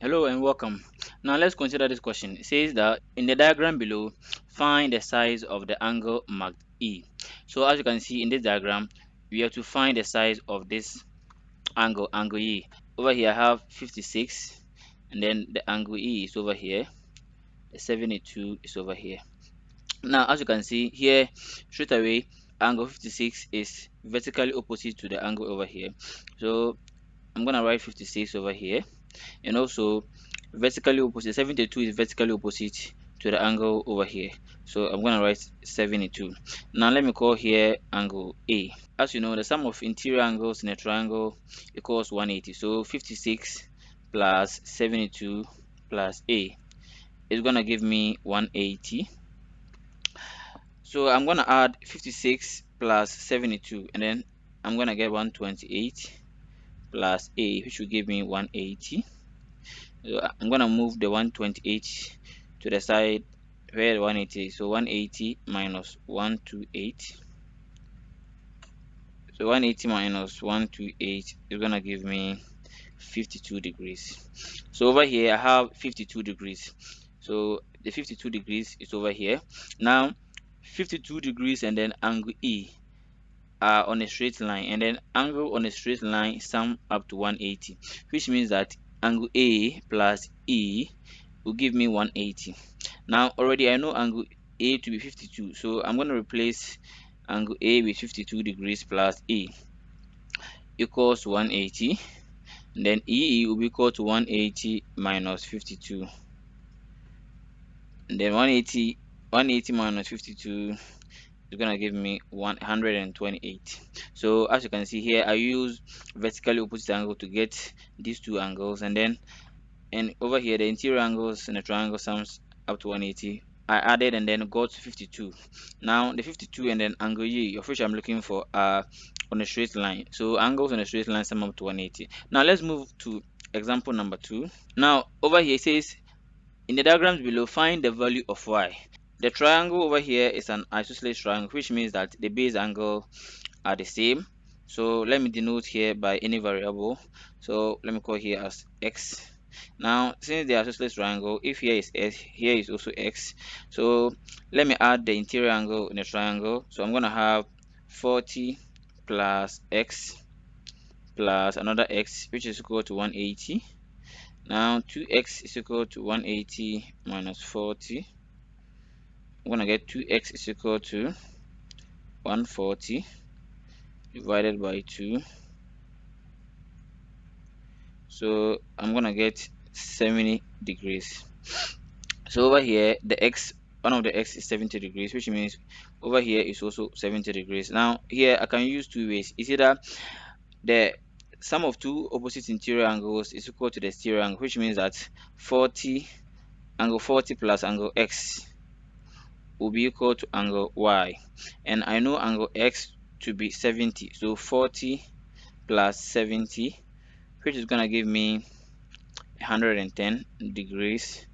Hello and welcome. Now let's consider this question. It says that in the diagram below, find the size of the angle marked E. So as you can see in this diagram, we have to find the size of this angle E. Over here I have 56, and then the angle E is over here. The 72 is over here. Now as you can see here, straight away, angle 56 is vertically opposite to the angle over here. So I'm gonna write 56 over here, and also vertically opposite 72 is vertically opposite to the angle over here, so I'm going to write 72. Now let me call here angle A. As you know, the sum of interior angles in a triangle equals 180, so 56 plus 72 plus A is going to give me 180. So I'm going to add 56 plus 72, and then I'm going to get 128 plus A, which will give me 180. So I'm gonna move the 128 to the side where the 180 is. So 180 minus 128. So 180 minus 128 is gonna give me 52 degrees. So over here I have 52 degrees. So the 52 degrees is over here. Now 52 degrees and then angle E are on a straight line, and then angle on a straight line sum up to 180, which means that angle A plus E will give me 180. Now already I know angle A to be 52, so I'm going to replace angle A with 52 degrees plus E equals 180. And then E will be equal to 180 minus 52. And then 180 minus 52 is gonna give me 128. So as you can see here, I use vertically opposite angle to get these two angles, and then over here the interior angles in the triangle sums up to 180. I added and then got 52. Now the 52 and then angle E, of which I'm looking for, are on a straight line. So angles on a straight line sum up to 180. Now let's move to example number 2. Now over here it says in the diagrams below, find the value of y. The triangle over here is an isosceles triangle, which means that the base angle are the same. So let me denote here by any variable. So let me call here as x. Now since the isosceles triangle, if here is s, here is also x. So let me add the interior angle in the triangle. So I'm gonna have 40 plus x plus another x, which is equal to 180. Now 2x is equal to 180 minus 40. I'm gonna get 2x is equal to 140 divided by 2. So I'm gonna get 70 degrees. So over here the x, one of the x is 70 degrees, which means over here is also 70 degrees. Now here I can use two ways. It's either the sum of two opposite interior angles is equal to the exterior angle, which means that 40 angle 40 plus angle x will be equal to angle y, and I know angle x to be 70, so 40 plus 70, which is gonna give me 110 degrees.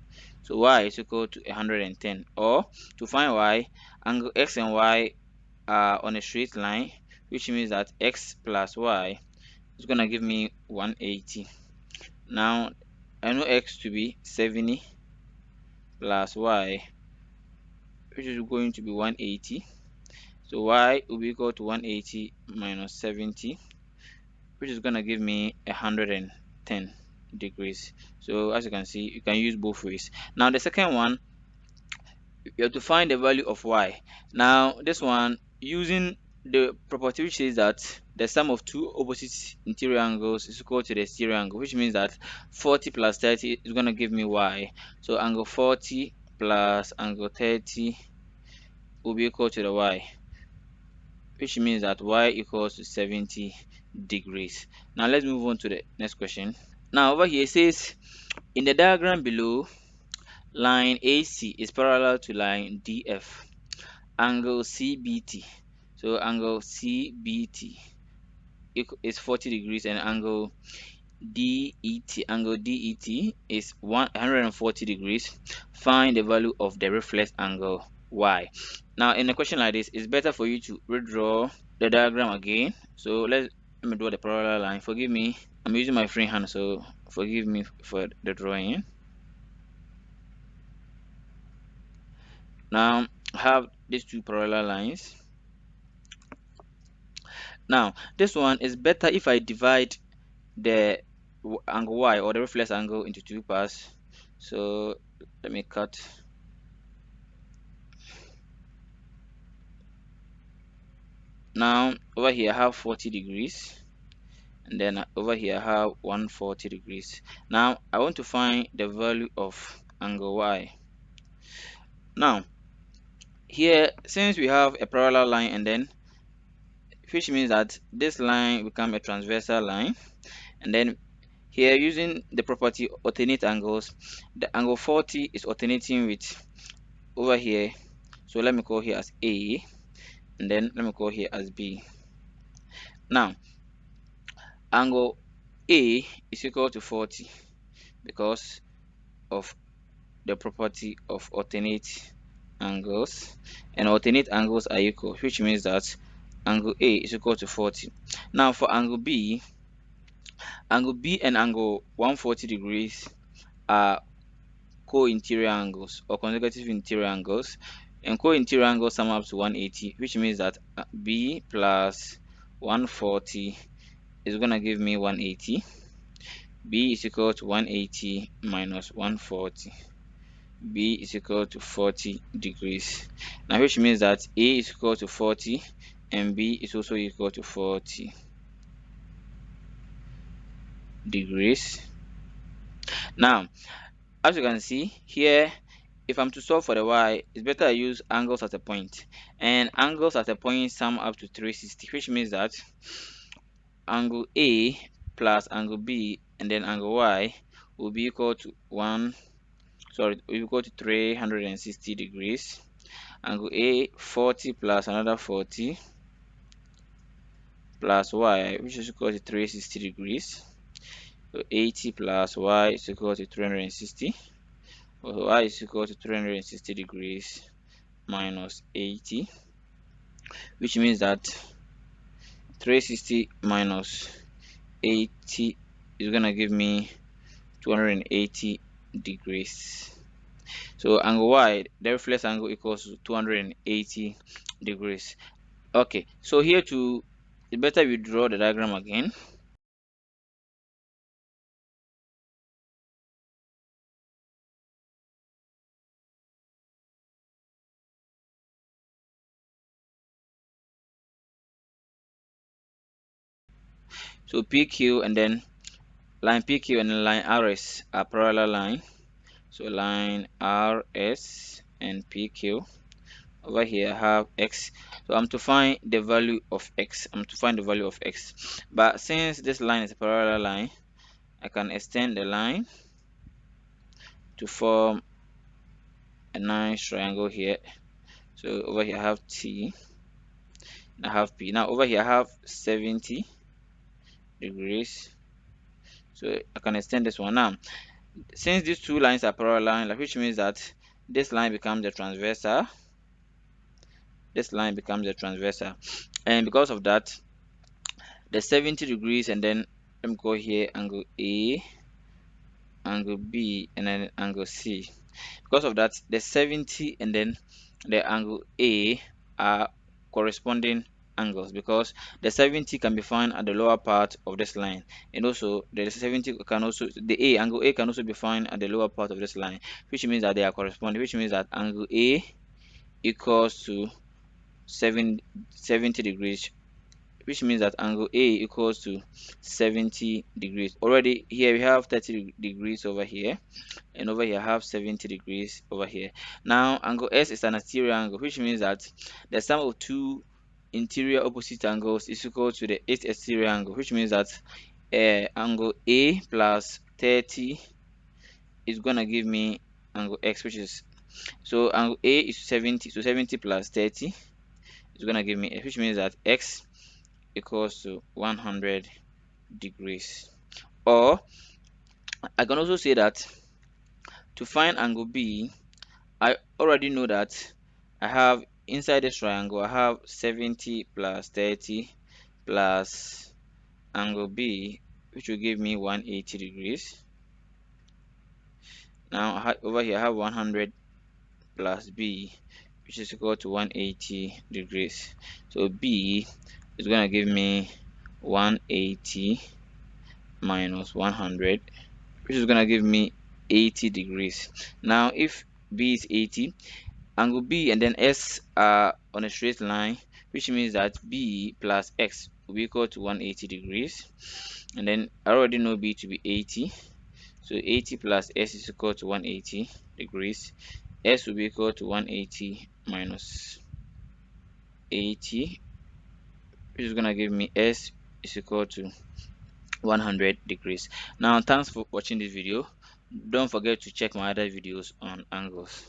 So y is equal to 110. Or to find y, angle x and y are on a straight line, which means that x plus y is gonna give me 180. Now I know x to be 70 plus y, which is going to be 180. So y will be equal to 180 minus 70, which is gonna give me 110 degrees. So as you can see, you can use both ways. Now the second one, you have to find the value of y. Now this one, using the property which says that the sum of two opposite interior angles is equal to the exterior angle, which means that 40 plus 30 is going to give me y. So angle 40 plus angle 30 will be equal to the y, which means that y equals to 70 degrees. Now let's move on to the next question. Now over here it says in the diagram below, line AC is parallel to line DF. Angle CBT, so angle CBT is 40 degrees, and angle DET is 140 degrees. Find the value of the reflex angle y. Now in a question like this, it's better for you to redraw the diagram again. So let me draw the parallel line. Forgive me, I'm using my free hand, so Forgive me for the drawing. Now I have these two parallel lines. Now this one is better if I divide the angle y, or the reflex angle, into two parts. So let me cut. Now over here I have 40 degrees, and then over here I have 140 degrees. Now I want to find the value of angle y. Now here, since we have a parallel line, and then which means that this line become a transversal line, and then here, using the property alternate angles, the angle 40 is alternating with over here. So let me call here as A, and then let me call here as B. Now angle A is equal to 40 because of the property of alternate angles, and alternate angles are equal, which means that angle A is equal to 40. Now for angle B and angle 140 degrees are co-interior angles or consecutive interior angles, and co-interior angles sum up to 180, which means that B plus 140 is gonna give me 180. B is equal to 180 minus 140. B is equal to 40 degrees. Now which means that A is equal to 40 and B is also equal to 40 degrees. Now as you can see here, if I'm to solve for the y, it's better I use angles at a point, and angles at a point sum up to 360, which means that angle A plus angle B and then angle y will be equal to will be equal to 360 degrees. Angle A 40 plus another 40 plus y, which is equal to 360 degrees. So 80 plus y is equal to 360. So y is equal to 360 degrees minus 80, which means that 360 minus 80 is gonna give me 280 degrees. So angle y, the reflex angle, equals to 280 degrees. Okay, so here to it's better we draw the diagram again. So PQ and then line PQ and line RS are parallel line. So line RS and PQ. Over here I have X. So I'm to find the value of X. But since this line is a parallel line, I can extend the line to form a nice triangle here. So over here I have T, and I have P. Now over here I have 70 degrees. So I can extend this one. Now since these two lines are parallel, which means that this line becomes a transversal, and because of that, the 70 degrees, and then let me go here angle A, angle B, and then angle C. Because of that, the 70 and then the angle A are corresponding angles, because the 70 can be found at the lower part of this line, and also the 70 can also angle A can also be found at the lower part of this line, which means that they are corresponding, which means that angle A equals to 70 degrees, which means that angle A equals to 70 degrees. Already here we have 30 degrees over here, and over here I have 70 degrees over here. Now angle S is an exterior angle, which means that the sum of two interior opposite angles is equal to the eighth exterior angle, which means that angle A plus 30 is gonna give me angle X, which is, so angle A is 70, so 70 plus 30 is gonna give me X, which means that X equals to 100 degrees. Or I can also say that to find angle B, I already know that I have inside this triangle I have 70 plus 30 plus angle B which will give me 180 degrees. Now over here I have 100 plus b, which is equal to 180 degrees. So b is going to give me 180 minus 100, which is going to give me 80 degrees. Now if b is 80, angle b and then s are on a straight line, which means that b plus x will be equal to 180 degrees. And then I already know b to be 80, so 80 plus s is equal to 180 degrees. S will be equal to 180 minus 80, which is going to give me s is equal to 100 degrees. Now thanks for watching this video. Don't forget to check my other videos on angles.